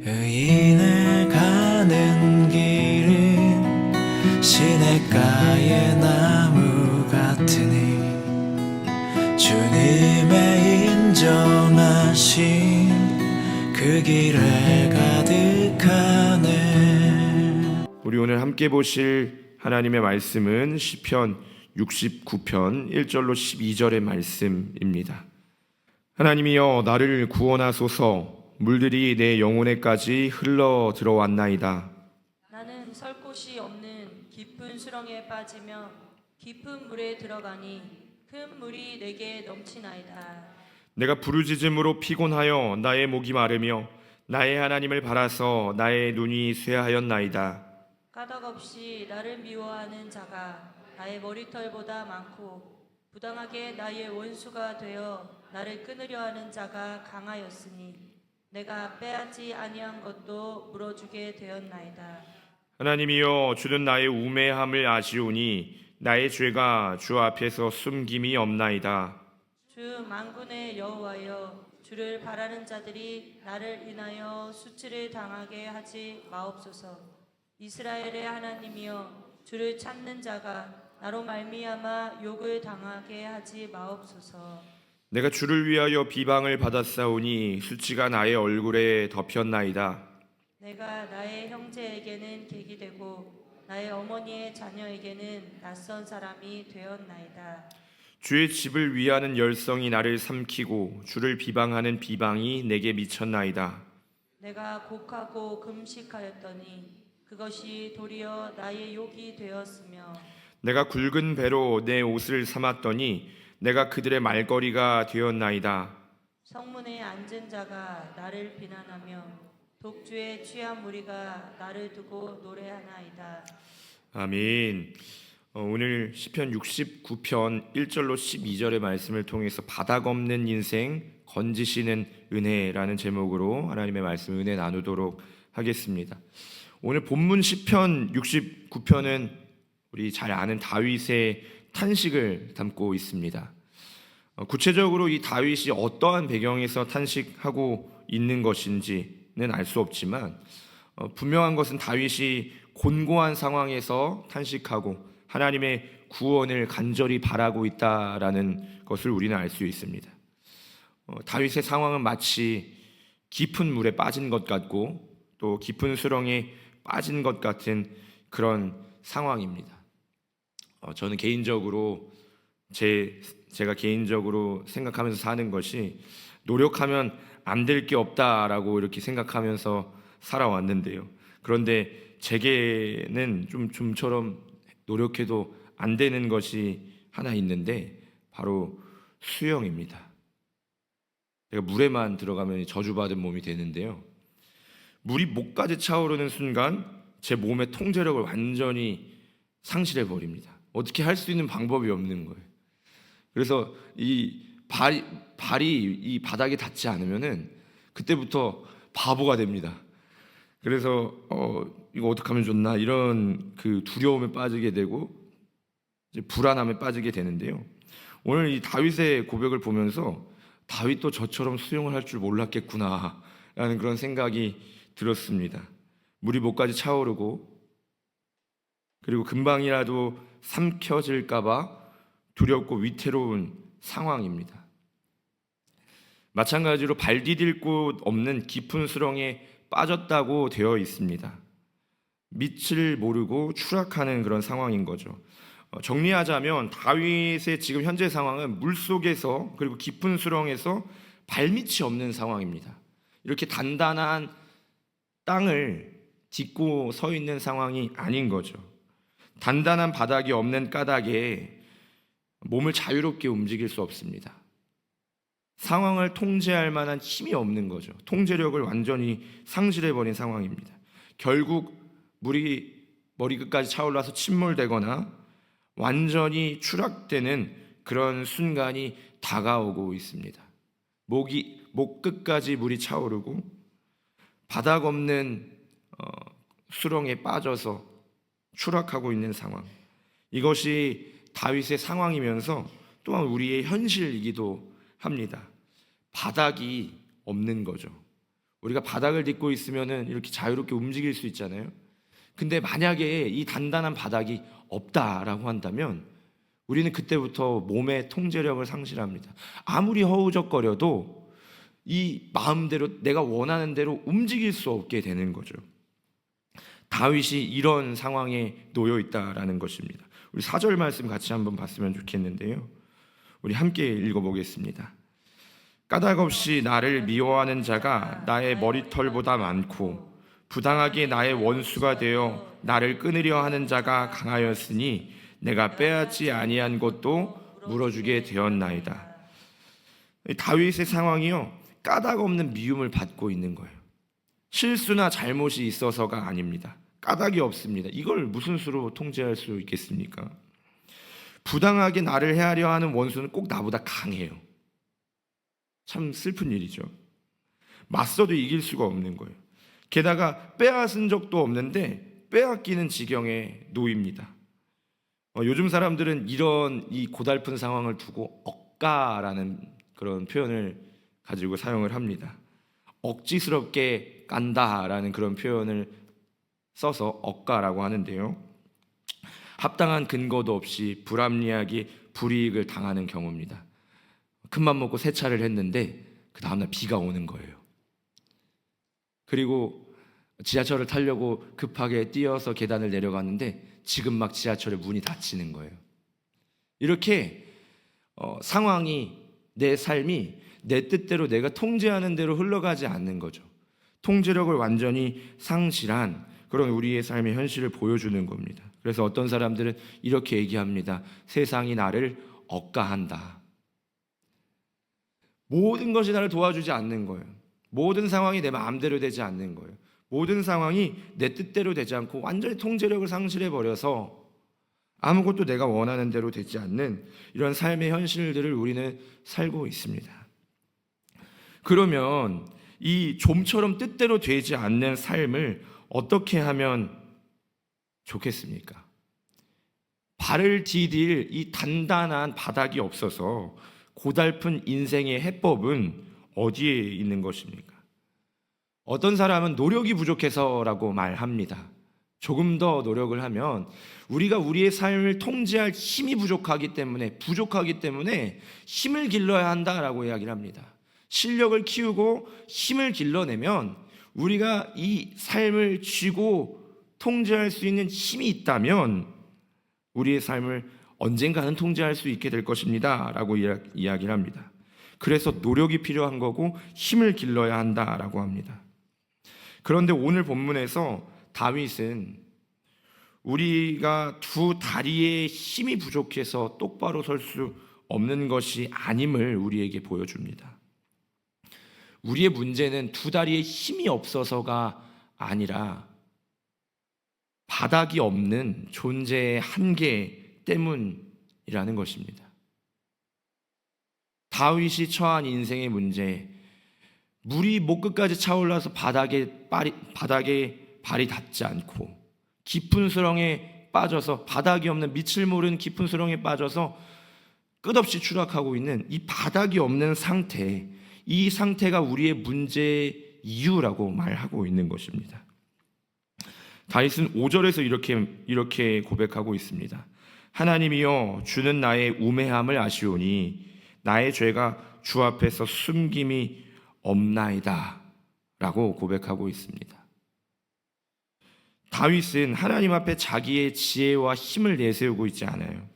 의인을 가는 길은 시냇가의 나무 같으니 주님의 인정하심 그 길에 가득하네. 우리 오늘 함께 보실 하나님의 말씀은 시편 69편 1절로 12절의 말씀입니다. 하나님이여 나를 구원하소서. 물들이 내 영혼에까지 흘러 들어왔나이다. 나는 설 곳이 없는 깊은 수렁에 빠지며 깊은 물에 들어가니 큰 물이 내게 넘치나이다. 내가 부르짖음으로 피곤하여 나의 목이 마르며 나의 하나님을 바라서 나의 눈이 쇠하였나이다. 까닭없이 나를 미워하는 자가 나의 머리털보다 많고 부당하게 나의 원수가 되어 나를 끊으려 하는 자가 강하였으니 내가 빼앗지 아니한 것도 물어주게 되었나이다. 하나님이여 주는 나의 우매함을 아시오니 나의 죄가 주 앞에서 숨김이 없나이다. 주 만군의 여호와여 주를 바라는 자들이 나를 인하여 수치를 당하게 하지 마옵소서. 이스라엘의 하나님이여 주를 찾는 자가 나로 말미암아 욕을 당하게 하지 마옵소서. 내가 주를 위하여 비방을 받았사오니 수치가 나의 얼굴에 덮였나이다. 내가 나의 형제에게는 객이 되고 나의 어머니의 자녀에게는 낯선 사람이 되었나이다. 주의 집을 위하는 열성이 나를 삼키고 주를 비방하는 비방이 내게 미쳤나이다. 내가 곡하고 금식하였더니 그것이 도리어 나의 욕이 되었으며 내가 굵은 배로 내 옷을 삼았더니 내가 그들의 말거리가 되었나이다. 성문에 앉은 자가 나를 비난하며 독주에 취한 무리가 나를 두고 노래하나이다. 아멘. 오늘 시편 69편 1절로 12절의 말씀을 통해서 바닥 없는 인생 건지시는 은혜라는 제목으로 하나님의 말씀 은혜 나누도록 하겠습니다. 오늘 본문 시편 69편은 우리 잘 아는 다윗의 탄식을 담고 있습니다. 구체적으로 이 다윗이 어떠한 배경에서 탄식하고 있는 것인지는 알 수 없지만 분명한 것은 다윗이 곤고한 상황에서 탄식하고 하나님의 구원을 간절히 바라고 있다라는 것을 우리는 알 수 있습니다. 다윗의 상황은 마치 깊은 물에 빠진 것 같고 또 깊은 수렁에 빠진 것 같은 그런 상황입니다. 저는 개인적으로 제가 개인적으로 생각하면서 사는 것이 노력하면 안 될 게 없다라고 이렇게 생각하면서 살아왔는데요. 그런데 제게는 좀처럼 노력해도 안 되는 것이 하나 있는데 바로 수영입니다. 제가 물에만 들어가면 저주받은 몸이 되는데요. 물이 목까지 차오르는 순간 제 몸의 통제력을 완전히 상실해 버립니다. 어떻게 할 수 있는 방법이 없는 거예요. 그래서 이 발이 이 바닥에 닿지 않으면은 그때부터 바보가 됩니다. 그래서 이거 어떻게 하면 좋나 이런 그 두려움에 빠지게 되고 이제 불안함에 빠지게 되는데요. 오늘 이 다윗의 고백을 보면서 다윗도 저처럼 수영을 할 줄 몰랐겠구나라는 그런 생각이 들었습니다. 물이 목까지 차오르고 그리고 금방이라도 삼켜질까봐 두렵고 위태로운 상황입니다. 마찬가지로 발 디딜 곳 없는 깊은 수렁에 빠졌다고 되어 있습니다. 밑을 모르고 추락하는 그런 상황인 거죠. 정리하자면 다윗의 지금 현재 상황은 물속에서 그리고 깊은 수렁에서 발밑이 없는 상황입니다. 이렇게 단단한 땅을 딛고 서 있는 상황이 아닌 거죠. 단단한 바닥이 없는 까닭에 몸을 자유롭게 움직일 수 없습니다. 상황을 통제할 만한 힘이 없는 거죠. 통제력을 완전히 상실해버린 상황입니다. 결국 물이 머리끝까지 차올라서 침몰되거나 완전히 추락되는 그런 순간이 다가오고 있습니다. 목 끝까지 물이 차오르고 바닥 없는 수렁에 빠져서 추락하고 있는 상황. 이것이 다윗의 상황이면서 또한 우리의 현실이기도 합니다. 바닥이 없는 거죠. 우리가 바닥을 딛고 있으면은 이렇게 자유롭게 움직일 수 있잖아요. 근데 만약에 이 단단한 바닥이 없다라고 한다면 우리는 그때부터 몸의 통제력을 상실합니다. 아무리 허우적거려도 이 마음대로 내가 원하는 대로 움직일 수 없게 되는 거죠. 다윗이 이런 상황에 놓여 있다라는 것입니다. 우리 4절 말씀 같이 한번 봤으면 좋겠는데요. 우리 함께 읽어보겠습니다. 까닭 없이 나를 미워하는 자가 나의 머리털보다 많고 부당하게 나의 원수가 되어 나를 끊으려 하는 자가 강하였으니 내가 빼앗지 아니한 것도 물어주게 되었나이다. 다윗의 상황이요, 까닭 없는 미움을 받고 있는 거예요. 실수나 잘못이 있어서가 아닙니다. 까닭이 없습니다. 이걸 무슨 수로 통제할 수 있겠습니까? 부당하게 나를 헤아려 하는 원수는 꼭 나보다 강해요. 참 슬픈 일이죠. 맞서도 이길 수가 없는 거예요. 게다가 빼앗은 적도 없는데 빼앗기는 지경에 놓입니다. 요즘 사람들은 이런 이 고달픈 상황을 두고 억가라는 그런 표현을 가지고 사용을 합니다. 억지스럽게 깐다라는 그런 표현을 써서 억가라고 하는데요. 합당한 근거도 없이 불합리하게 불이익을 당하는 경우입니다. 큰맘 먹고 세차를 했는데 그 다음날 비가 오는 거예요. 그리고 지하철을 타려고 급하게 뛰어서 계단을 내려갔는데 지금 막 지하철의 문이 닫히는 거예요. 이렇게 상황이, 내 삶이 내 뜻대로 내가 통제하는 대로 흘러가지 않는 거죠. 통제력을 완전히 상실한 그런 우리의 삶의 현실을 보여주는 겁니다. 그래서 어떤 사람들은 이렇게 얘기합니다. 세상이 나를 억가한다. 모든 것이 나를 도와주지 않는 거예요. 모든 상황이 내 마음대로 되지 않는 거예요. 모든 상황이 내 뜻대로 되지 않고 완전히 통제력을 상실해버려서 아무것도 내가 원하는 대로 되지 않는 이런 삶의 현실들을 우리는 살고 있습니다. 그러면 이 좀처럼 뜻대로 되지 않는 삶을 어떻게 하면 좋겠습니까? 발을 디딜 이 단단한 바닥이 없어서 고달픈 인생의 해법은 어디에 있는 것입니까? 어떤 사람은 노력이 부족해서라고 말합니다. 조금 더 노력을 하면 우리가 우리의 삶을 통제할 힘이 부족하기 때문에 힘을 길러야 한다라고 이야기를 합니다. 실력을 키우고 힘을 길러내면 우리가 이 삶을 쥐고 통제할 수 있는 힘이 있다면 우리의 삶을 언젠가는 통제할 수 있게 될 것입니다 라고 이야기를 합니다. 그래서 노력이 필요한 거고 힘을 길러야 한다라고 합니다. 그런데 오늘 본문에서 다윗은 우리가 두 다리에 힘이 부족해서 똑바로 설 수 없는 것이 아님을 우리에게 보여줍니다. 우리의 문제는 두 다리에 힘이 없어서가 아니라 바닥이 없는 존재의 한계 때문이라는 것입니다. 다윗이 처한 인생의 문제, 물이 목 끝까지 차올라서 바닥에 발이 닿지 않고 깊은 수렁에 빠져서, 바닥이 없는 밑을 모르는 깊은 수렁에 빠져서 끝없이 추락하고 있는 이 바닥이 없는 상태, 이 상태가 우리의 문제의 이유라고 말하고 있는 것입니다. 다윗은 5절에서 이렇게 고백하고 있습니다. 하나님이여, 주는 나의 우매함을 아시오니 나의 죄가 주 앞에서 숨김이 없나이다 라고 고백하고 있습니다. 다윗은 하나님 앞에 자기의 지혜와 힘을 내세우고 있지 않아요.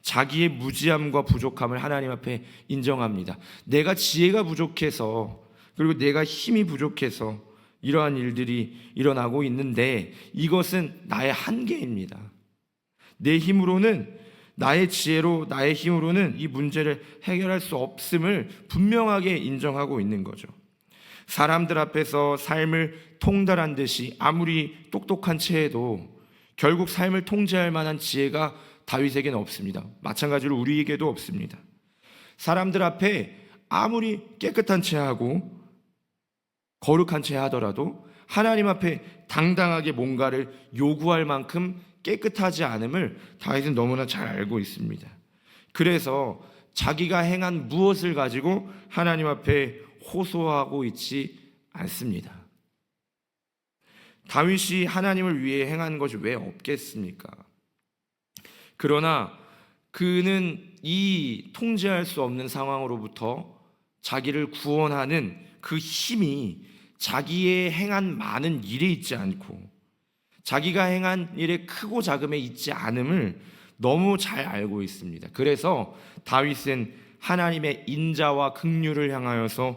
자기의 무지함과 부족함을 하나님 앞에 인정합니다. 내가 지혜가 부족해서, 그리고 내가 힘이 부족해서 이러한 일들이 일어나고 있는데 이것은 나의 한계입니다. 내 힘으로는, 나의 지혜로, 나의 힘으로는 이 문제를 해결할 수 없음을 분명하게 인정하고 있는 거죠. 사람들 앞에서 삶을 통달한 듯이 아무리 똑똑한 채해도 결국 삶을 통제할 만한 지혜가 다윗에게는 없습니다. 마찬가지로 우리에게도 없습니다. 사람들 앞에 아무리 깨끗한 채하고 거룩한 채 하더라도 하나님 앞에 당당하게 뭔가를 요구할 만큼 깨끗하지 않음을 다윗은 너무나 잘 알고 있습니다. 그래서 자기가 행한 무엇을 가지고 하나님 앞에 호소하고 있지 않습니다. 다윗이 하나님을 위해 행한 것이 왜 없겠습니까? 그러나 그는 이 통제할 수 없는 상황으로부터 자기를 구원하는 그 힘이 자기의 행한 많은 일에 있지 않고 자기가 행한 일의 크고 작음에 있지 않음을 너무 잘 알고 있습니다. 그래서 다윗은 하나님의 인자와 긍휼을 향하여서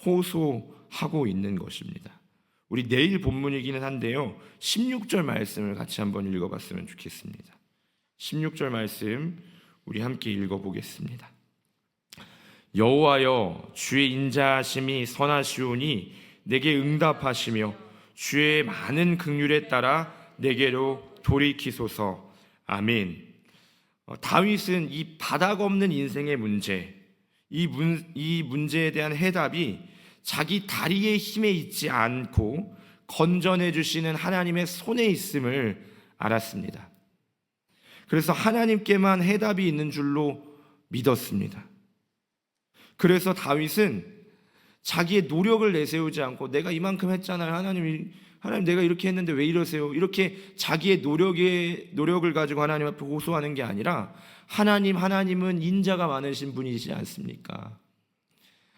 호소하고 있는 것입니다. 우리 내일 본문이기는 한데요, 16절 말씀을 같이 한번 읽어봤으면 좋겠습니다. 16절 말씀 우리 함께 읽어보겠습니다. 여호와여, 주의 인자하심이 선하시오니 내게 응답하시며 주의 많은 긍휼에 따라 내게로 돌이키소서. 아멘. 다윗은 이 바닥 없는 인생의 문제, 이 문제에 대한 해답이 자기 다리의 힘에 있지 않고 건져내 주시는 하나님의 손에 있음을 알았습니다. 그래서 하나님께만 해답이 있는 줄로 믿었습니다. 그래서 다윗은 자기의 노력을 내세우지 않고 내가 이만큼 했잖아요. 하나님 내가 이렇게 했는데 왜 이러세요? 이렇게 자기의 노력을 가지고 하나님 앞에 호소하는 게 아니라 하나님은 인자가 많으신 분이시지 않습니까?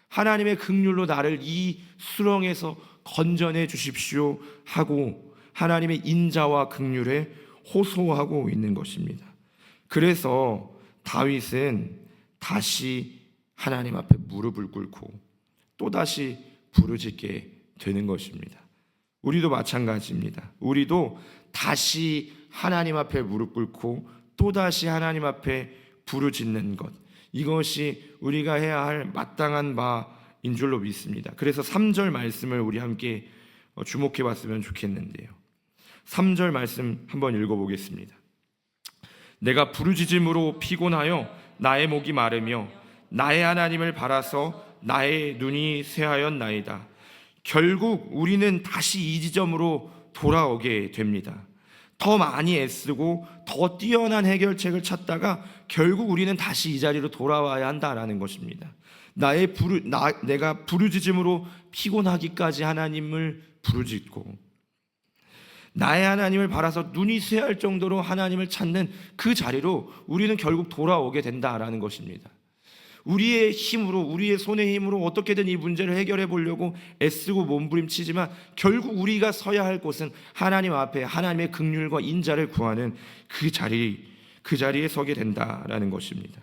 하나님의 긍휼로 나를 이 수렁에서 건져내 주십시오 하고 하나님의 인자와 긍휼에 호소하고 있는 것입니다. 그래서 다윗은 다시 하나님 앞에 무릎을 꿇고 또다시 부르짖게 되는 것입니다. 우리도 마찬가지입니다. 우리도 다시 하나님 앞에 무릎 꿇고 또다시 하나님 앞에 부르짖는 것, 이것이 우리가 해야 할 마땅한 바인 줄로 믿습니다. 그래서 3절 말씀을 우리 함께 주목해 봤으면 좋겠는데요, 3절 말씀 한번 읽어보겠습니다. 내가 부르짖음으로 피곤하여 나의 목이 마르며 나의 하나님을 바라서 나의 눈이 쇠하였나이다. 결국 우리는 다시 이 지점으로 돌아오게 됩니다. 더 많이 애쓰고 더 뛰어난 해결책을 찾다가 결국 우리는 다시 이 자리로 돌아와야 한다라는 것입니다. 내가 부르짖음으로 피곤하기까지 하나님을 부르짖고 나의 하나님을 바라서 눈이 쇠할 정도로 하나님을 찾는 그 자리로 우리는 결국 돌아오게 된다라는 것입니다. 우리의 힘으로, 우리의 손의 힘으로 어떻게든 이 문제를 해결해 보려고 애쓰고 몸부림치지만 결국 우리가 서야 할 곳은 하나님 앞에 하나님의 긍휼과 인자를 구하는 그 자리에 서게 된다라는 것입니다.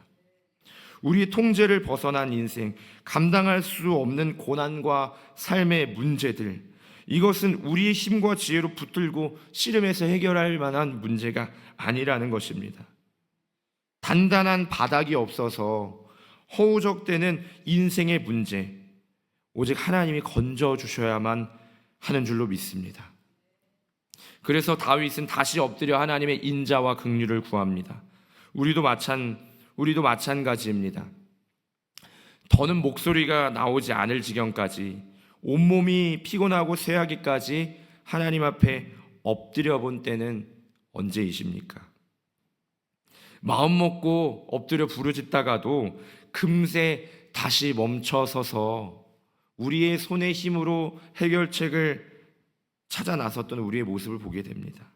우리의 통제를 벗어난 인생, 감당할 수 없는 고난과 삶의 문제들, 이것은 우리의 힘과 지혜로 붙들고 씨름해서 해결할 만한 문제가 아니라는 것입니다. 단단한 바닥이 없어서 허우적대는 인생의 문제, 오직 하나님이 건져주셔야만 하는 줄로 믿습니다. 그래서 다윗은 다시 엎드려 하나님의 인자와 긍휼을 구합니다. 우리도 마찬가지입니다. 더는 목소리가 나오지 않을 지경까지 온몸이 피곤하고 쇠하기까지 하나님 앞에 엎드려 본 때는 언제이십니까? 마음 먹고 엎드려 부르짖다가도 금세 다시 멈춰서서 우리의 손의 힘으로 해결책을 찾아 나섰던 우리의 모습을 보게 됩니다.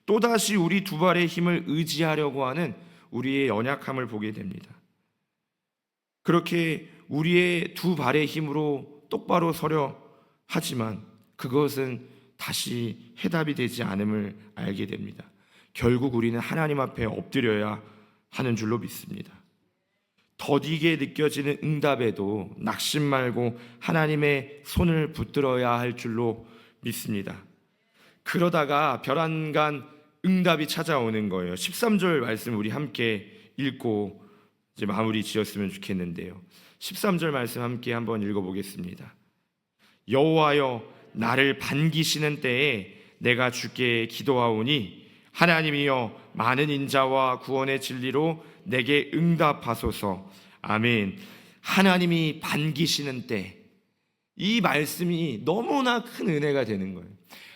또다시 우리 두 발의 힘을 의지하려고 하는 우리의 연약함을 보게 됩니다. 그렇게 우리의 두 발의 힘으로 똑바로 서려 하지만 그것은 다시 해답이 되지 않음을 알게 됩니다. 결국 우리는 하나님 앞에 엎드려야 하는 줄로 믿습니다. 더디게 느껴지는 응답에도 낙심 말고 하나님의 손을 붙들어야 할 줄로 믿습니다. 그러다가 별안간 응답이 찾아오는 거예요. 13절 말씀 우리 함께 읽고 이제 마무리 지었으면 좋겠는데요, 13절 말씀 함께 한번 읽어보겠습니다. 여호와여, 나를 반기시는 때에 내가 주께 기도하오니 하나님이여, 많은 인자와 구원의 진리로 내게 응답하소서. 아멘. 하나님이 반기시는 때, 이 말씀이 너무나 큰 은혜가 되는 거예요.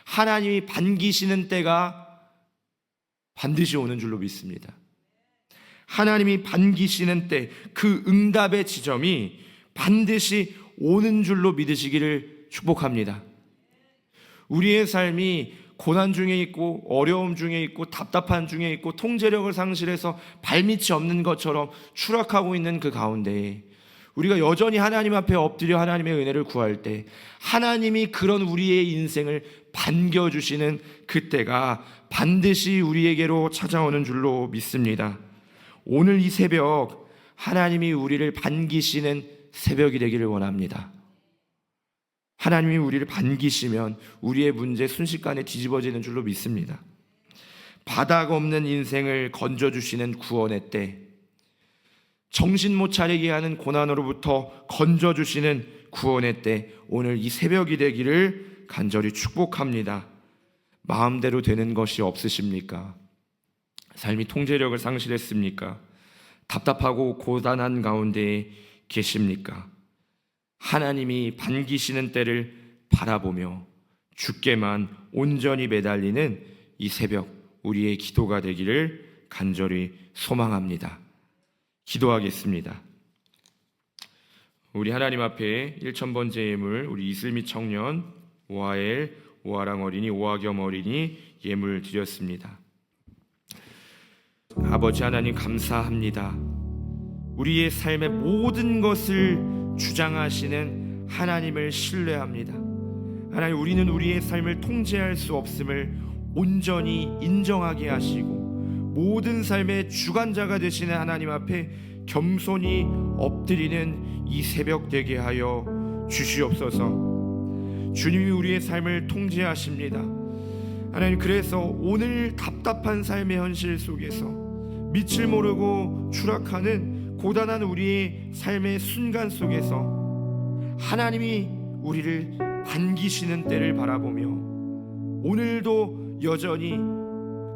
하나님이 반기시는 때가 반드시 오는 줄로 믿습니다. 하나님이 반기시는 때, 그 응답의 지점이 반드시 오는 줄로 믿으시기를 축복합니다. 우리의 삶이 고난 중에 있고 어려움 중에 있고 답답한 중에 있고 통제력을 상실해서 발밑이 없는 것처럼 추락하고 있는 그 가운데 우리가 여전히 하나님 앞에 엎드려 하나님의 은혜를 구할 때 하나님이 그런 우리의 인생을 반겨주시는 그때가 반드시 우리에게로 찾아오는 줄로 믿습니다. 오늘 이 새벽 하나님이 우리를 반기시는 새벽이 되기를 원합니다. 하나님이 우리를 반기시면 우리의 문제 순식간에 뒤집어지는 줄로 믿습니다. 바닥 없는 인생을 건져주시는 구원의 때, 정신 못 차리게 하는 고난으로부터 건져주시는 구원의 때, 오늘 이 새벽이 되기를 간절히 축복합니다. 마음대로 되는 것이 없으십니까? 삶이 통제력을 상실했습니까? 답답하고 고단한 가운데 계십니까? 하나님이 반기시는 때를 바라보며 주께만 온전히 매달리는 이 새벽 우리의 기도가 되기를 간절히 소망합니다. 기도하겠습니다. 우리 하나님 앞에 1000번째 예물 우리 이슬미 청년 오하엘, 오하랑 어린이, 오하겸 어린이 예물 드렸습니다. 아버지 하나님 감사합니다. 우리의 삶의 모든 것을 주장하시는 하나님을 신뢰합니다. 하나님, 우리는 우리의 삶을 통제할 수 없음을 온전히 인정하게 하시고 모든 삶의 주관자가 되시는 하나님 앞에 겸손히 엎드리는 이 새벽 되게 하여 주시옵소서. 주님이 우리의 삶을 통제하십니다. 하나님, 그래서 오늘 답답한 삶의 현실 속에서 밑을 모르고 추락하는 고단한 우리의 삶의 순간 속에서 하나님이 우리를 반기시는 때를 바라보며 오늘도 여전히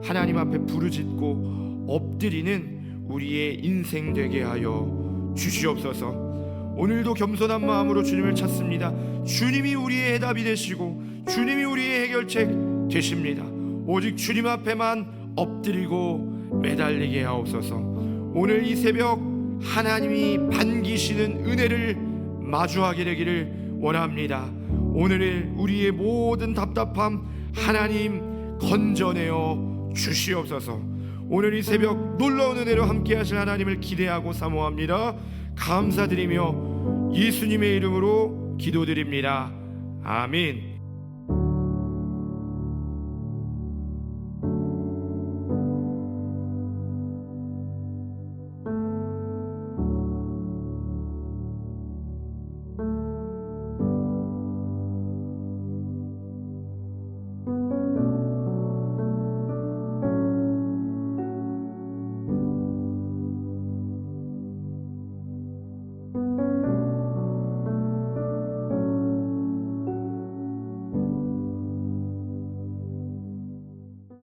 하나님 앞에 부르짖고 엎드리는 우리의 인생 되게 하여 주시옵소서. 오늘도 겸손한 마음으로 주님을 찾습니다. 주님이 우리의 해답이 되시고 주님이 우리의 해결책 되십니다. 오직 주님 앞에만 엎드리고 매달리게 하옵소서. 오늘 이 새벽 하나님이 반기시는 은혜를 마주하게 되기를 원합니다. 오늘 우리의 모든 답답함 하나님 건져내어 주시옵소서. 오늘 이 새벽 놀라운 은혜로 함께 하실 하나님을 기대하고 사모합니다. 감사드리며 예수님의 이름으로 기도드립니다. 아멘.